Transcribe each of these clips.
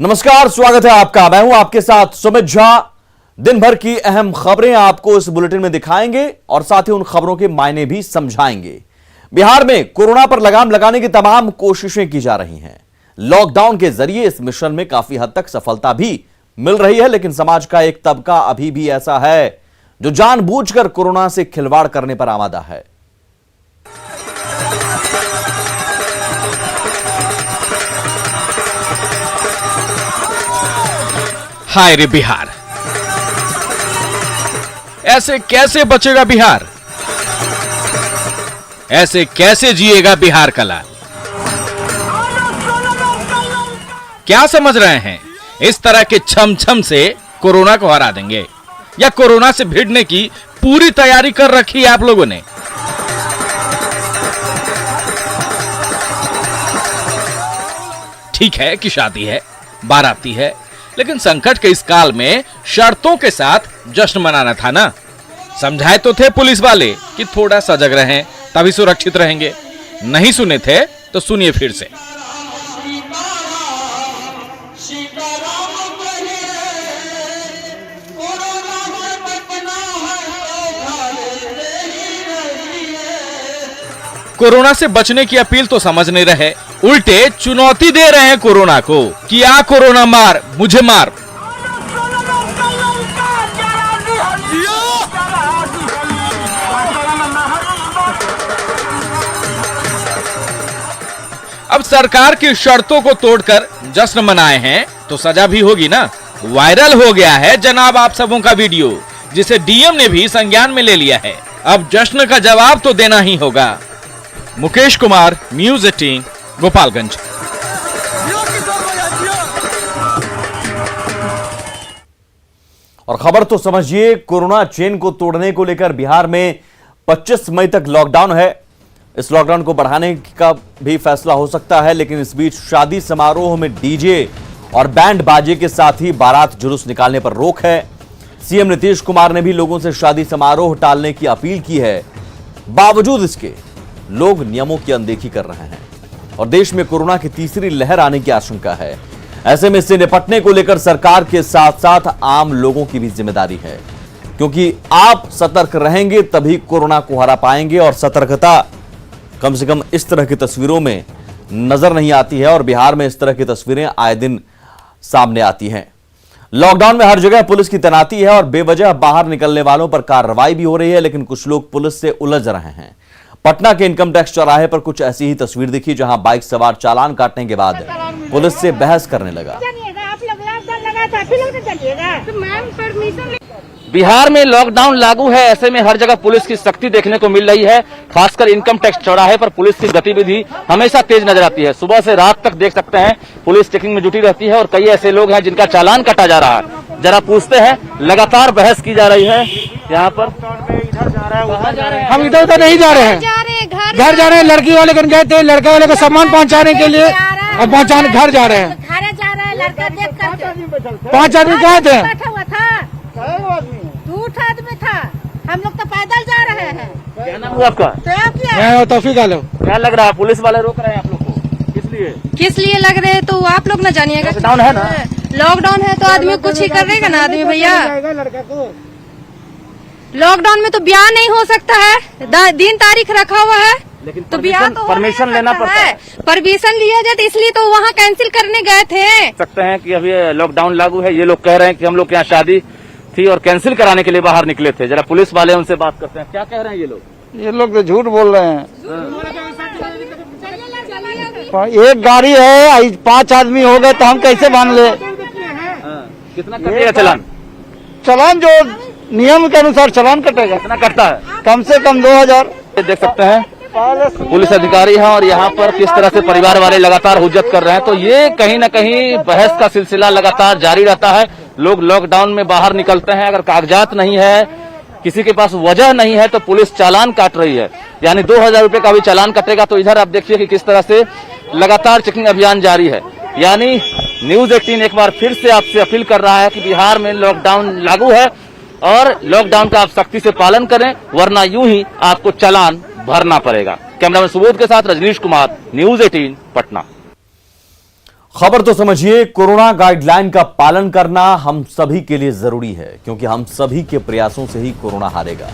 नमस्कार, स्वागत है आपका। मैं हूं आपके साथ सुमित झा। दिन भर की अहम खबरें आपको इस बुलेटिन में दिखाएंगे और साथ ही उन खबरों के मायने भी समझाएंगे। बिहार में कोरोना पर लगाम लगाने की तमाम कोशिशें की जा रही हैं। लॉकडाउन के जरिए इस मिशन में काफी हद तक सफलता भी मिल रही है, लेकिन समाज का एक तबका अभी भी ऐसा है जो जानबूझकर कोरोना से खिलवाड़ करने पर आमादा है। हाय रे बिहार, ऐसे कैसे बचेगा बिहार? ऐसे कैसे जिएगा बिहार का लाल? क्या समझ रहे हैं इस तरह के छम छम से कोरोना को हरा देंगे, या कोरोना से भिड़ने की पूरी तैयारी कर रखी है आप लोगों ने? ठीक है कि शादी है, बाराती है, लेकिन संकट के इस काल में शर्तों के साथ जश्न मनाना था ना। समझाए तो थे पुलिस वाले कि थोड़ा सजग रहें तभी सुरक्षित रहेंगे। नहीं सुने थे तो सुनिए फिर से। कोरोना से बचने की अपील तो समझ नहीं रहे, उल्टे चुनौती दे रहे हैं कोरोना को कि आ कोरोना मार, मुझे मार। अब सरकार की शर्तों को तोड़कर जश्न मनाए हैं तो सजा भी होगी ना। वायरल हो गया है जनाब आप सबों का वीडियो, जिसे डीएम ने भी संज्ञान में ले लिया है। अब जश्न का जवाब तो देना ही होगा। मुकेश कुमार, न्यूज़ 18, गोपालगंज। और खबर तो समझिए, कोरोना चेन को तोड़ने को लेकर बिहार में 25 मई तक लॉकडाउन है। इस लॉकडाउन को बढ़ाने का भी फैसला हो सकता है, लेकिन इस बीच शादी समारोह में डीजे और बैंड बाजे के साथ ही बारात जुलूस निकालने पर रोक है। सीएम नीतीश कुमार ने भी लोगों से शादी समारोह टालने की अपील की है। बावजूद इसके लोग नियमों की अनदेखी कर रहे हैं और देश में कोरोना की तीसरी लहर आने की आशंका है। ऐसे में इससे निपटने को लेकर सरकार के साथ साथ आम लोगों की भी जिम्मेदारी है, क्योंकि आप सतर्क रहेंगे तभी कोरोना को हरा पाएंगे। और सतर्कता कम से कम इस तरह की तस्वीरों में नजर नहीं आती है, और बिहार में इस तरह की तस्वीरें आए दिन सामने आती हैं। लॉकडाउन में हर जगह पुलिस की तैनाती है और बेवजह बाहर निकलने वालों पर कार्रवाई भी हो रही है, लेकिन कुछ लोग पुलिस से उलझ रहे हैं। पटना के इनकम टैक्स चौराहे पर कुछ ऐसी ही तस्वीर दिखी, जहां बाइक सवार चालान काटने के बाद पुलिस से बहस करने लगा। बिहार में लॉकडाउन लागू है, ऐसे में हर जगह पुलिस की सख्ती देखने को मिल रही है। खासकर इनकम टैक्स चौराहे पर पुलिस की गतिविधि हमेशा तेज नजर आती है। सुबह से रात तक देख सकते हैं पुलिस चेकिंग में जुटी रहती है और कई ऐसे लोग हैं जिनका चालान काटा जा रहा है। जरा पूछते हैं, लगातार बहस की जा रही है यहाँ पर। हम इधर उधर नहीं जा रहे हैं, घर जा रहे हैं। लड़की वाले घर गए थे, लड़के वाले को सामान पहुँचाने के लिए, और पहुँचाने घर जा रहे हैं। 5 आदमी कहाँ थे? 2 आदमी था, हम लोग तो पैदल जा रहे हैं। क्या नाम हुआ आपका? मैं तौफीक आलम। क्या लग रहा है पुलिस वाले रोक रहे हैं आप लोग को? किस लिए लग रहे हैं तो आप लोग न जानिएगा। लॉकडाउन है ना, लॉकडाउन है तो आदमी कुछ ही करेगा ना आदमी भैया। लड़का को लॉकडाउन में तो ब्याह नहीं हो सकता है, दिन तारीख रखा हुआ है, लेकिन तो ब्याह तो परमिशन लेना पड़ता है। परमिशन लिया जाए, इसलिए तो वहाँ कैंसिल करने गए थे। सकते हैं कि अभी लॉकडाउन लागू है, ये लोग कह रहे हैं कि हम लोग के यहाँ शादी थी और कैंसिल कराने के लिए बाहर निकले थे। जरा पुलिस वाले उनसे बात करते हैं, क्या कह रहे हैं ये लोग? ये लोग तो झूठ बोल रहे हैं। एक गाड़ी है, 5 आदमी हो गए तो हम कैसे मान ले? कितना कटेगा चालान? चालान जो नियम के अनुसार चालान कटेगा। कितना कटता है? कम से कम 2000। देख सकते हैं पुलिस अधिकारी हैं और यहाँ पर किस तरह से परिवार वाले लगातार हुज्जत कर रहे हैं। तो ये कहीं न कहीं बहस का सिलसिला लगातार जारी रहता है। लोग लॉकडाउन में बाहर निकलते हैं, अगर कागजात नहीं है, किसी के पास वजह नहीं है, तो पुलिस चालान काट रही है। यानी 2000 रुपए का भी चालान कटेगा। तो इधर आप देखिए कि किस तरह से लगातार चेकिंग अभियान जारी है। यानी न्यूज़ 18 एक बार फिर से आपसे अपील कर रहा है कि बिहार में लॉकडाउन लागू है और लॉकडाउन का आप सख्ती से पालन करें, वरना यूं ही आपको चालान भरना पड़ेगा। कैमरामैन सुबोध के साथ रजनीश कुमार, न्यूज़ 18 पटना। खबर तो समझिए, कोरोना गाइडलाइन का पालन करना हम सभी के लिए जरूरी है, क्योंकि हम सभी के प्रयासों से ही कोरोना हारेगा।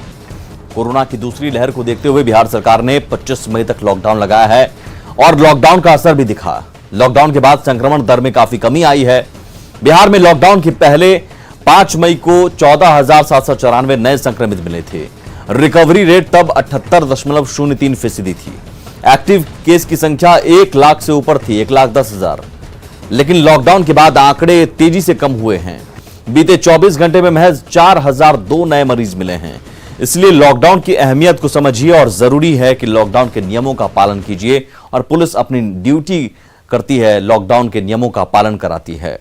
कोरोना की दूसरी लहर को देखते हुए बिहार सरकार ने 25 मई तक लॉकडाउन लगाया है और लॉकडाउन का असर भी दिखा। लॉकडाउन के बाद संक्रमण दर में काफी कमी आई है। बिहार में लॉकडाउन के पहले 5 मई को 14,794 नए संक्रमित मिले थे। रिकवरी रेट तब 78.03% थी। एक्टिव केस की संख्या 1 लाख से ऊपर थी, 1,10,000। लेकिन लॉकडाउन के बाद आंकड़े तेजी से कम हुए हैं। बीते 24 घंटे में महज 4,002 नए मरीज मिले हैं। इसलिए लॉकडाउन की अहमियत को समझिए और जरूरी है कि लॉकडाउन के नियमों का पालन कीजिए। और पुलिस अपनी ड्यूटी करती है, लॉकडाउन के नियमों का पालन कराती है।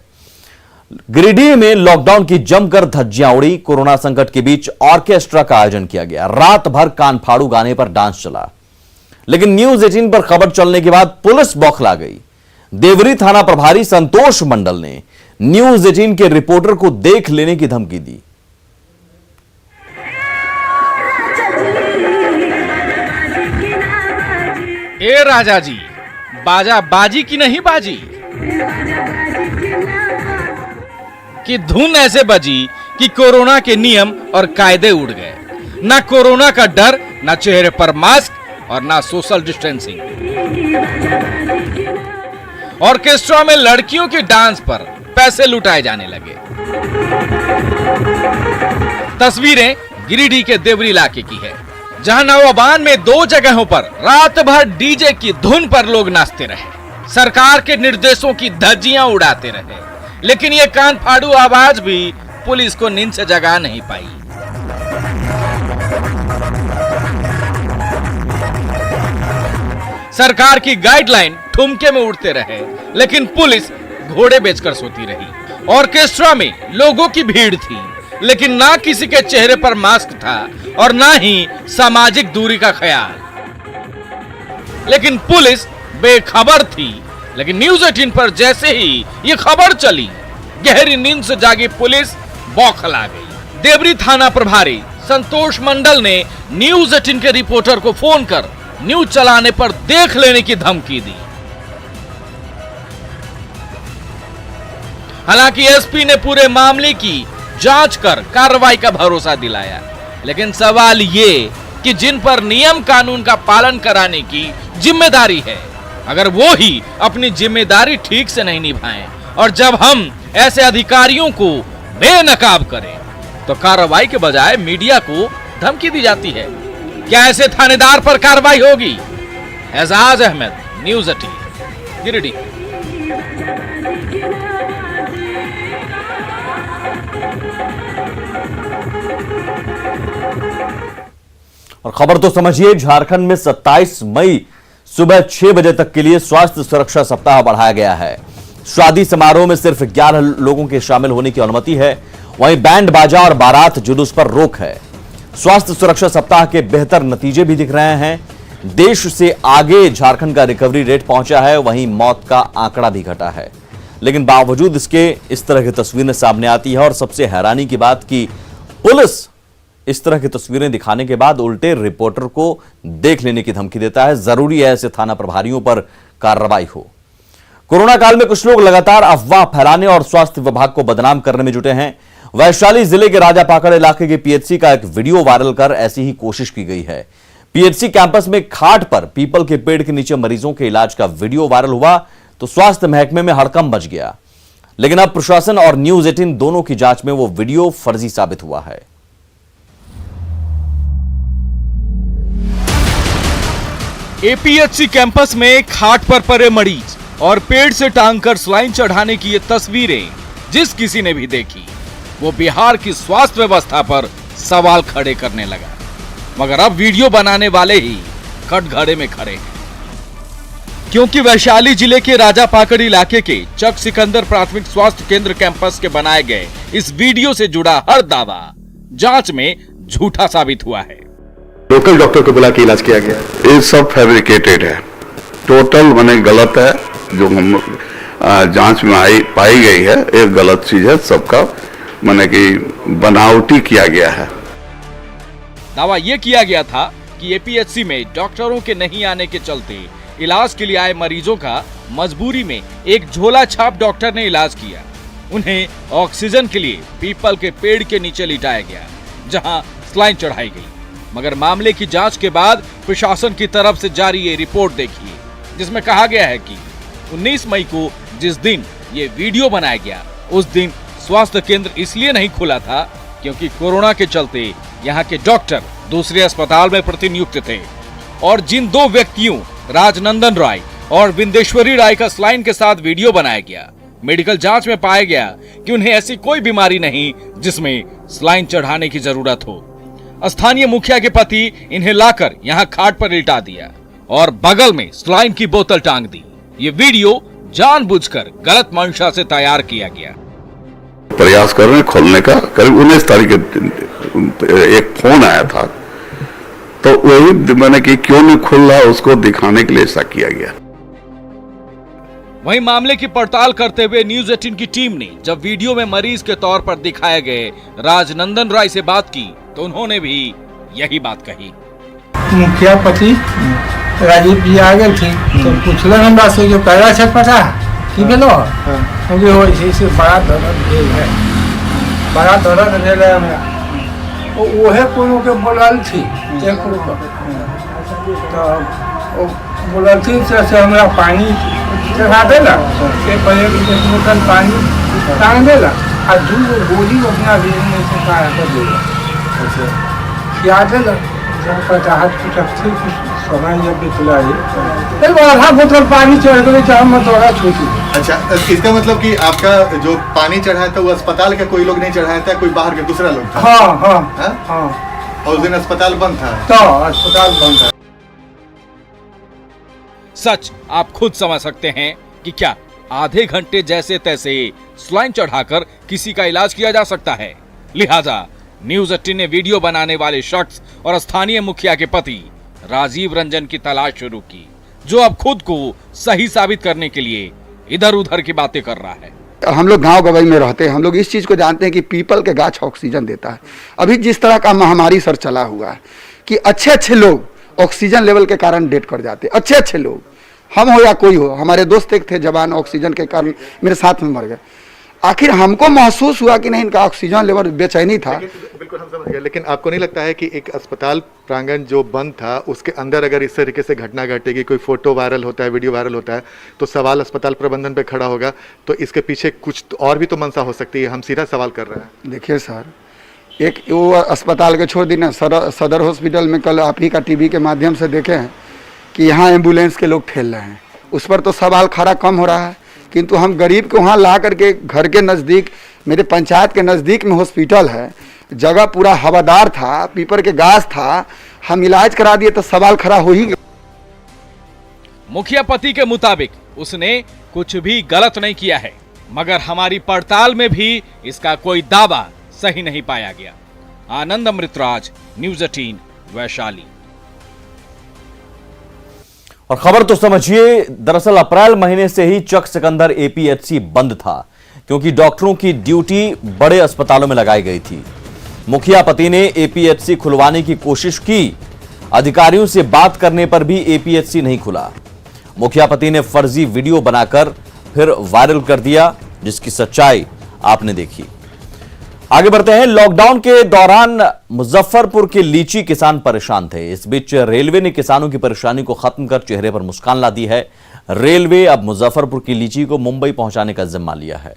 गिरिडीह में लॉकडाउन की जमकर धज्जियां उड़ी। कोरोना संकट के बीच ऑर्केस्ट्रा का आयोजन किया गया। रात भर कान फाड़ू गाने पर डांस चला। लेकिन न्यूज 18 पर खबर चलने के बाद पुलिस बौखला गई। देवरी थाना प्रभारी संतोष मंडल ने न्यूज 18 के रिपोर्टर को देख लेने की धमकी दी। ए राजा जी, बाजा बाजी की नहीं बाजी, कि धुन ऐसे बजी कि कोरोना के नियम और कायदे उड़ गए। ना कोरोना का डर, ना चेहरे पर मास्क और ना सोशल डिस्टेंसिंग। ऑर्केस्ट्रा में लड़कियों के डांस पर पैसे लुटाए जाने लगे। तस्वीरें गिरिडीह के देवरी इलाके की है, जहां नवाबान में 2 जगहों पर रात भर डीजे की धुन पर लोग नाचते रहे, सरकार के निर्देशों की धज्जियां उड़ाते रहे। लेकिन ये कान फाड़ू आवाज भी पुलिस को नींद से जगा नहीं पाई। सरकार की गाइडलाइन ठुमके में उड़ते रहे, लेकिन पुलिस घोड़े बेचकर सोती रही। ऑर्केस्ट्रा में लोगों की भीड़ थी, लेकिन ना किसी के चेहरे पर मास्क था और ना ही सामाजिक दूरी का ख्याल। लेकिन पुलिस बेखबर थी। लेकिन न्यूज 18 पर जैसे ही ये खबर चली, गहरी नींद से जागी पुलिस बौखला गई। देवरी थाना प्रभारी संतोष मंडल ने न्यूज 18 के रिपोर्टर को फोन कर न्यूज चलाने पर देख लेने की धमकी दी। हालांकि एसपी ने पूरे मामले की जांच कर कार्रवाई का भरोसा दिलाया। लेकिन सवाल ये कि जिन पर नियम कानून का पालन कराने की जिम्मेदारी है, अगर वो ही अपनी जिम्मेदारी ठीक से नहीं निभाएं और जब हम ऐसे अधिकारियों को बेनकाब करें, तो कार्रवाई के बजाय मीडिया को धमकी दी जाती है। क्या ऐसे थानेदार पर कार्रवाई होगी? एजाज अहमद, न्यूज 18, गिरिडीह। और खबर तो समझिए, झारखंड में 27 मई सुबह 6 बजे तक के लिए स्वास्थ्य सुरक्षा सप्ताह बढ़ाया गया है। शादी समारोह में सिर्फ 11 लोगों के शामिल होने की अनुमति है। वहीं बैंड बाजा और बारात जुलूस पर रोक है। स्वास्थ्य सुरक्षा सप्ताह के बेहतर नतीजे भी दिख रहे हैं। देश से आगे झारखंड का रिकवरी रेट पहुंचा है, वहीं मौत का आंकड़ा भी घटा है। लेकिन बावजूद इसके इस तरह की तस्वीरें सामने आती है और सबसे हैरानी की बात कि पुलिस इस तरह की तस्वीरें दिखाने के बाद उल्टे रिपोर्टर को देख लेने की धमकी देता है। जरूरी है ऐसे थाना प्रभारियों पर कार्रवाई हो। कोरोना काल में कुछ लोग लगातार अफवाह फैलाने और स्वास्थ्य विभाग को बदनाम करने में जुटे हैं। वैशाली जिले के राजापाकड़ इलाके के पीएचसी का एक वीडियो वायरल कर ऐसी ही कोशिश की गई है। पीएचसी कैंपस में खाट पर पीपल के पेड़ के नीचे मरीजों के इलाज का वीडियो वायरल हुआ तो स्वास्थ्य महकमे में हड़कंप मच गया। लेकिन अब प्रशासन और न्यूज 18 दोनों की जांच में वो वीडियो फर्जी साबित हुआ है। एपीएचसी कैंपस में खाट पर पड़े मरीज और पेड़ से टांग कर स्लाइन चढ़ाने की ये तस्वीरें जिस किसी ने भी देखी, वो बिहार की स्वास्थ्य व्यवस्था पर सवाल खड़े करने लगा। मगर अब वीडियो बनाने वाले ही कटघरे में खड़े हैं, क्योंकि वैशाली जिले के राजापाकड़ इलाके के चक सिकंदर प्राथमिक स्वास्थ्य केंद्र कैंपस के बनाए गए इस वीडियो से जुड़ा हर दावा जांच में झूठा साबित हुआ है। लोकल डॉक्टर को बुला के इलाज किया गया। ये सब फैब्रिकेटेड है, टोटल माने गलत है। जो हम जांच में पाई गई है एक गलत चीज है, सबका माने कि बनावटी किया गया है। दावा यह किया गया था कि एपीएचसी में डॉक्टरों के नहीं आने के चलते इलाज के लिए आए मरीजों का मजबूरी में एक झोला छाप डॉक्टर ने इलाज किया। उन्हें ऑक्सीजन के लिए पीपल के पेड़ के नीचे लिटाया गया, जहां स्लाइन चढ़ाई गई। मगर मामले की जांच के बाद प्रशासन की तरफ से जारी ये रिपोर्ट देखिए, जिसमें कहा गया है कि 19 मई को जिस दिन ये वीडियो बनाया गया, उस दिन स्वास्थ्य केंद्र इसलिए नहीं खुला था क्योंकि कोरोना के चलते यहाँ के डॉक्टर दूसरे अस्पताल में प्रतिनियुक्त थे। और जिन दो व्यक्तियों राजनंदन राय और विंदेश्वरी राय का स्लाइन के साथ वीडियो बनाया गया, मेडिकल जांच में पाया गया कि उन्हें ऐसी कोई बीमारी नहीं जिसमें स्लाइन चढ़ाने की जरूरत हो। स्थानीय मुखिया के पति इन्हें लाकर यहां खाट पर लिटा दिया और बगल में स्लाइन की बोतल टांग दी। ये वीडियो जानबूझकर गलत मंशा से तैयार किया गया। प्रयास कर रहे हैं खोलने का। करीब 19 तारीख के एक फोन आया था, तो वही मैंने कि क्यों नहीं खुल रहा उसको दिखाने के लिए ऐसा किया गया। वहीं मामले की पड़ताल करते हुए न्यूज 18 की टीम ने जब वीडियो में मरीज के तौर पर दिखाए गए राजनंदन राय से बात की तो उन्होंने भी यही बात कही। मुखिया पति राजीव जी आ गए थे तो पूछल हमरा से जो कैला छै पता की भेलो क्योंकि वो इसे बड़ा दर्द भेल है, बड़ा दर्द भेल है हमरा। ओहे कोनो के बोलल थी जे को तो बोलल थी से हमरा पानी चढ़ा देला, एक बजे के बोतल पानी टांग देला और 2 गोली अपना भेज में से काट कर देला। अच्छा क्या देला पता हाथ की टफ्ती समय जब बितलाई एक आधा बोतल पानी चढ़ गई चाहे मैं थोड़ा छोटी। अच्छा, इसका मतलब कि आपका जो पानी चढ़ाया था वो अस्पताल का कोई लोग नहीं चढ़ाया था, कोई बाहर का दूसरा लोग था? हाँ हाँ हाँ। और उस दिन अस्पताल बंद था? तो अस्पताल बंद था। सच आप खुद समझ सकते हैं कि क्या आधे घंटे जैसे तैसे स्लाइन चढ़ाकर किसी का इलाज किया जा सकता है। लिहाजा न्यूज 18 ने वीडियो बनाने वाले शख्स और स्थानीय मुखिया के पति राजीव रंजन की तलाश शुरू की, जो अब खुद को सही साबित करने के लिए इधर उधर की बातें कर रहा है। हम लोग गांव गवई में रहते हैं, हम लोग इस चीज को जानते हैं कि पीपल के गाछ ऑक्सीजन देता है। अभी जिस तरह का महामारी सर चला हुआ है कि अच्छे लोग ऑक्सीजन लेवल के कारण डेथ कर जाते, अच्छे लोग, हम हो या कोई हो। हमारे दोस्त एक थे जवान, ऑक्सीजन के कारण मेरे साथ में मर गए। आखिर हमको महसूस हुआ कि नहीं इनका ऑक्सीजन लेवल बेचैनी था। बिल्कुल हम समझ गए, लेकिन आपको नहीं लगता है कि एक अस्पताल प्रांगण जो बंद था उसके अंदर अगर इस तरीके से घटना घटेगी, कोई फोटो वायरल होता है, वीडियो वायरल होता है, तो सवाल अस्पताल प्रबंधन पे खड़ा होगा, तो इसके पीछे कुछ और भी तो मंशा हो सकती है। हम सीधा सवाल कर रहे हैं। देखिए सर, एक वो अस्पताल के छोड़ दी ना, सदर हॉस्पिटल में कल आप ही का टीवी के माध्यम से देखे हैं कि यहाँ एम्बुलेंस के लोग ठेल रहे हैं, उस पर तो सवाल खड़ा कम हो रहा है। किंतु हम गरीब को वहाँ ला करके घर के नज़दीक, मेरे पंचायत के नज़दीक में हॉस्पिटल है, जगह पूरा हवादार था, पीपर के गाछ था, हम इलाज करा दिए तो सवाल खड़ा हो ही गया। मुखिया पति के मुताबिक उसने कुछ भी गलत नहीं किया है, मगर हमारी पड़ताल में भी इसका कोई दावा सही नहीं पाया गया। आनंद अमृतराज, न्यूज 18 वैशाली। और खबर तो समझिए, दरअसल अप्रैल महीने से ही चक सिकंदर एपीएचसी बंद था क्योंकि डॉक्टरों की ड्यूटी बड़े अस्पतालों में लगाई गई थी। मुखिया पति ने एपीएचसी खुलवाने की कोशिश की, अधिकारियों से बात करने पर भी एपीएचसी नहीं खुला। मुखिया पति ने फर्जी वीडियो बनाकर फिर वायरल कर दिया, जिसकी सच्चाई आपने देखी। आगे बढ़ते हैं। लॉकडाउन के दौरान मुजफ्फरपुर के लीची किसान परेशान थे। इस बीच रेलवे ने किसानों की परेशानी को खत्म कर चेहरे पर मुस्कान ला दी है। रेलवे अब मुजफ्फरपुर की लीची को मुंबई पहुंचाने का जिम्मा लिया है।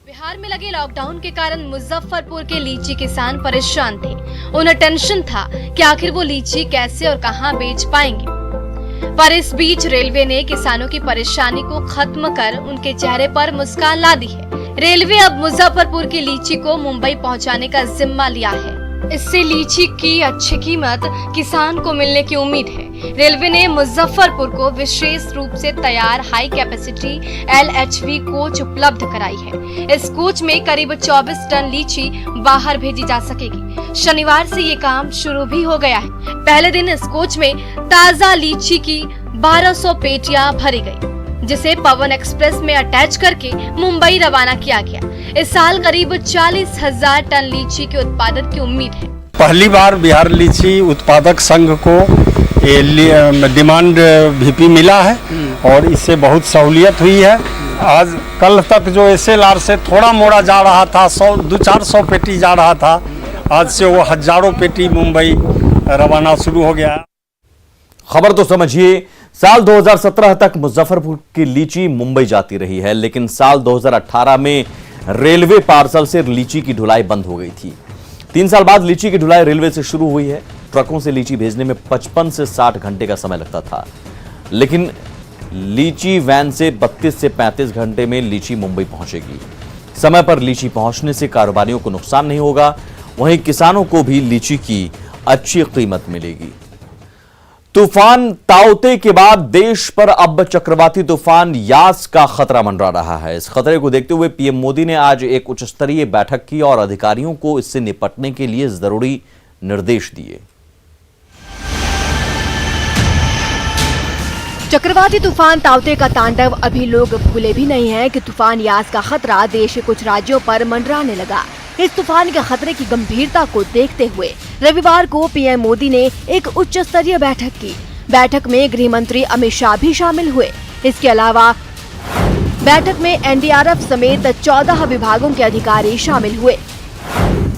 बिहार में लगे लॉकडाउन के कारण मुजफ्फरपुर के लीची किसान परेशान थे। उन्हें टेंशन था कि आखिर वो लीची कैसे और कहां बेच पाएंगे। पर इस बीच रेलवे ने किसानों की परेशानी को खत्म कर उनके चेहरे पर मुस्कान ला दी है। रेलवे अब मुजफ्फरपुर की लीची को मुंबई पहुंचाने का जिम्मा लिया है। इससे लीची की अच्छी कीमत किसान को मिलने की उम्मीद है। रेलवे ने मुजफ्फरपुर को विशेष रूप से तैयार हाई कैपेसिटी LHV कोच उपलब्ध कराई है। इस कोच में करीब 24 टन लीची बाहर भेजी जा सकेगी। शनिवार से ये काम शुरू भी हो गया है। पहले दिन इस कोच में ताजा लीची की 1200 पेटियां भरी गयी, जिसे पवन एक्सप्रेस में अटैच करके मुंबई रवाना किया गया। इस साल करीब 40,000 टन लीची के उत्पादन की उम्मीद है। पहली बार बिहार लीची उत्पादक संघ को ये डिमांड VP मिला है और इससे बहुत सहूलियत हुई है। आज कल तक जो SLR से थोड़ा मोड़ा जा रहा था, 200-400 पेटी जा रहा था, आज से वो हजारों पेटी मुंबई रवाना शुरू हो गया। खबर तो समझिए, साल 2017 तक मुजफ्फरपुर की लीची मुंबई जाती रही है, लेकिन साल 2018 में रेलवे पार्सल से लीची की ढुलाई बंद हो गई थी। 3 साल बाद लीची की ढुलाई रेलवे से शुरू हुई है। ट्रकों से लीची भेजने में 55 से 60 घंटे का समय लगता था, लेकिन लीची वैन से 32 से 35 घंटे में लीची मुंबई पहुंचेगी। समय पर लीची पहुंचने से कारोबारियों को नुकसान नहीं होगा, वहीं किसानों को भी लीची की अच्छी कीमत मिलेगी। तूफान ताउते के बाद देश पर अब चक्रवाती तूफान यास का खतरा मंडरा रहा है। इस खतरे को देखते हुए पीएम मोदी ने आज एक उच्च स्तरीय बैठक की और अधिकारियों को इससे निपटने के लिए जरूरी निर्देश दिए। चक्रवाती तूफान ताउते का तांडव अभी लोग भूले भी नहीं हैं कि तूफान यास का खतरा देश के कुछ राज्यों पर मंडराने लगा। इस तूफान के खतरे की गंभीरता को देखते हुए रविवार को पीएम मोदी ने एक उच्च स्तरीय बैठक की। बैठक में गृह मंत्री अमित शाह भी शामिल हुए। इसके अलावा बैठक में NDRF समेत 14 विभागों के अधिकारी शामिल हुए।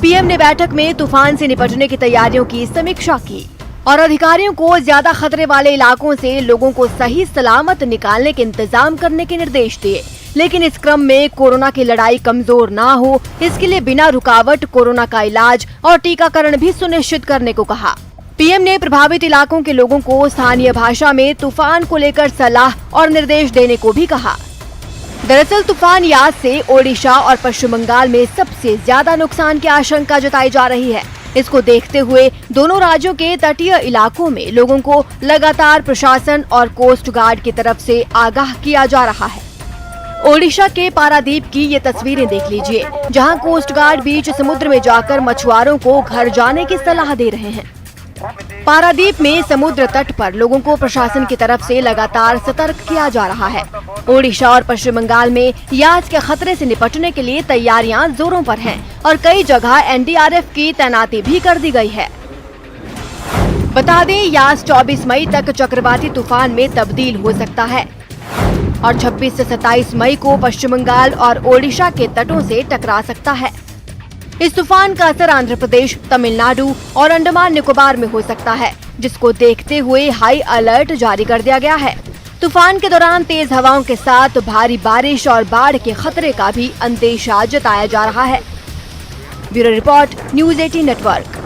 पीएम ने बैठक में तूफान से निपटने की तैयारियों की समीक्षा की और अधिकारियों को ज्यादा खतरे वाले इलाकों से लोगों को सही सलामत निकालने के इंतजाम करने के निर्देश दिए। लेकिन इस क्रम में कोरोना की लड़ाई कमजोर ना हो, इसके लिए बिना रुकावट कोरोना का इलाज और टीकाकरण भी सुनिश्चित करने को कहा। पीएम ने प्रभावित इलाकों के लोगों को स्थानीय भाषा में तूफान को लेकर सलाह और निर्देश देने को भी कहा। दरअसल तूफान यास से ओडिशा और पश्चिम बंगाल में सबसे ज्यादा नुकसान की आशंका जताई जा रही है। इसको देखते हुए दोनों राज्यों के तटीय इलाकों में लोगों को लगातार प्रशासन और कोस्ट गार्ड की तरफ से आगाह किया जा रहा है। ओडिशा के पारादीप की ये तस्वीरें देख लीजिए, जहां कोस्ट गार्ड बीच समुद्र में जाकर मछुआरों को घर जाने की सलाह दे रहे हैं। पारादीप में समुद्र तट पर लोगों को प्रशासन की तरफ से लगातार सतर्क किया जा रहा है। ओडिशा और पश्चिम बंगाल में यास के खतरे से निपटने के लिए तैयारियां जोरों पर हैं और कई जगह NDRF की तैनाती भी कर दी गई है। बता दें, यास 24 मई तक चक्रवाती तूफान में तब्दील हो सकता है और 26 से 27 मई को पश्चिम बंगाल और ओडिशा के तटों से टकरा सकता है। इस तूफान का असर आंध्र प्रदेश, तमिलनाडु और अंडमान निकोबार में हो सकता है, जिसको देखते हुए हाई अलर्ट जारी कर दिया गया है। तूफान के दौरान तेज हवाओं के साथ भारी बारिश और बाढ़ के खतरे का भी अंदेशा जताया जा रहा है। Bureau report, news 18 network.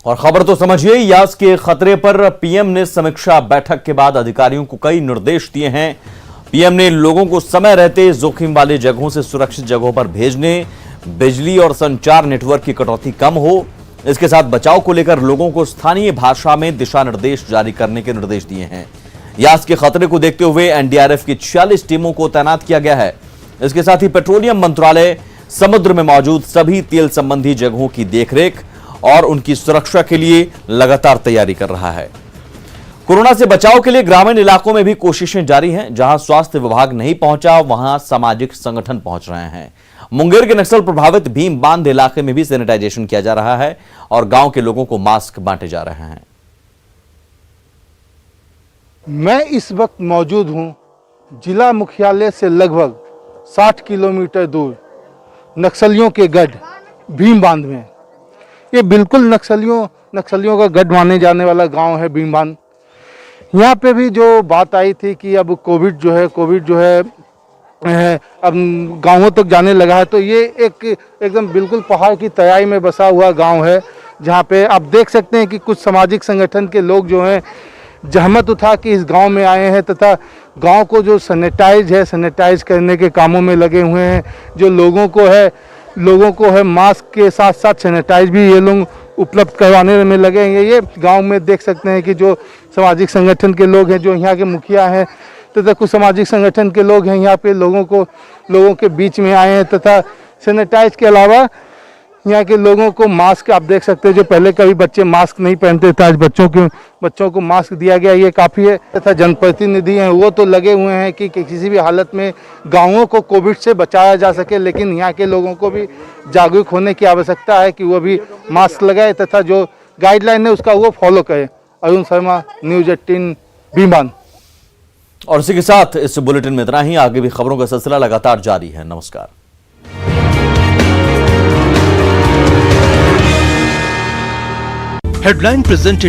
और खबर तो समझिए, यास के खतरे पर पीएम ने समीक्षा बैठक के बाद अधिकारियों को कई निर्देश दिए हैं। पीएम ने लोगों को समय रहते जोखिम वाले जगहों से सुरक्षित जगहों पर भेजने, बिजली और संचार नेटवर्क की कटौती कम हो, इसके साथ बचाव को लेकर लोगों को स्थानीय भाषा में दिशा निर्देश जारी करने के निर्देश दिए हैं। यास के खतरे को देखते हुए NDRF की 46 टीमों को तैनात किया गया है। इसके साथ ही पेट्रोलियम मंत्रालय समुद्र में मौजूद सभी तेल संबंधी जगहों की देखरेख और उनकी सुरक्षा के लिए लगातार तैयारी कर रहा है। कोरोना से बचाव के लिए ग्रामीण इलाकों में भी कोशिशें जारी हैं। जहां स्वास्थ्य विभाग नहीं पहुंचा, वहां सामाजिक संगठन पहुंच रहे हैं। मुंगेर के नक्सल प्रभावित भीम बांध इलाके में भी सैनिटाइजेशन किया जा रहा है और गांव के लोगों को मास्क बांटे जा रहे हैं। मैं इस वक्त मौजूद हूं जिला मुख्यालय से लगभग 60 किलोमीटर दूर नक्सलियों के गढ़ भीम बांध में। ये बिल्कुल नक्सलियों का गढ़ माने जाने वाला गांव है भीम बांध। यहाँ पे भी जो बात आई थी कि अब कोविड जो है अब गांवों तक जाने लगा है, तो ये एकदम बिल्कुल पहाड़ की तराई में बसा हुआ गांव है, जहाँ पे आप देख सकते हैं कि कुछ सामाजिक संगठन के लोग जो हैं जहमत उठा के इस गांव में आए हैं तथा गांव को जो सैनिटाइज करने के कामों में लगे हुए हैं। जो लोगों को है मास्क के साथ साथ सैनिटाइज भी ये लोग उपलब्ध करवाने में लगे हैं। ये गांव में देख सकते हैं कि जो सामाजिक संगठन के लोग हैं, जो यहाँ के मुखिया हैं तथा कुछ सामाजिक संगठन के लोग हैं, यहाँ पे लोगों के बीच में आए हैं तथा सैनिटाइज के अलावा यहाँ के लोगों को मास्क, आप देख सकते हैं जो पहले कभी बच्चे मास्क नहीं पहनते थे, आज बच्चों को मास्क दिया गया, ये काफ़ी है। तथा जनप्रतिनिधि हैं वो तो लगे हुए हैं कि किसी भी हालत में गाँवों को कोविड से बचाया जा सके, लेकिन यहाँ के लोगों को भी जागरूक होने की आवश्यकता है कि वो भी मास्क लगाए तथा जो गाइडलाइन है उसका वो फॉलो करें। अरुण शर्मा, न्यूज 18 भीमबांध। और इसी के साथ इस बुलेटिन में इतना ही। आगे भी खबरों का सिलसिला लगातार जारी है। नमस्कार। Headline presented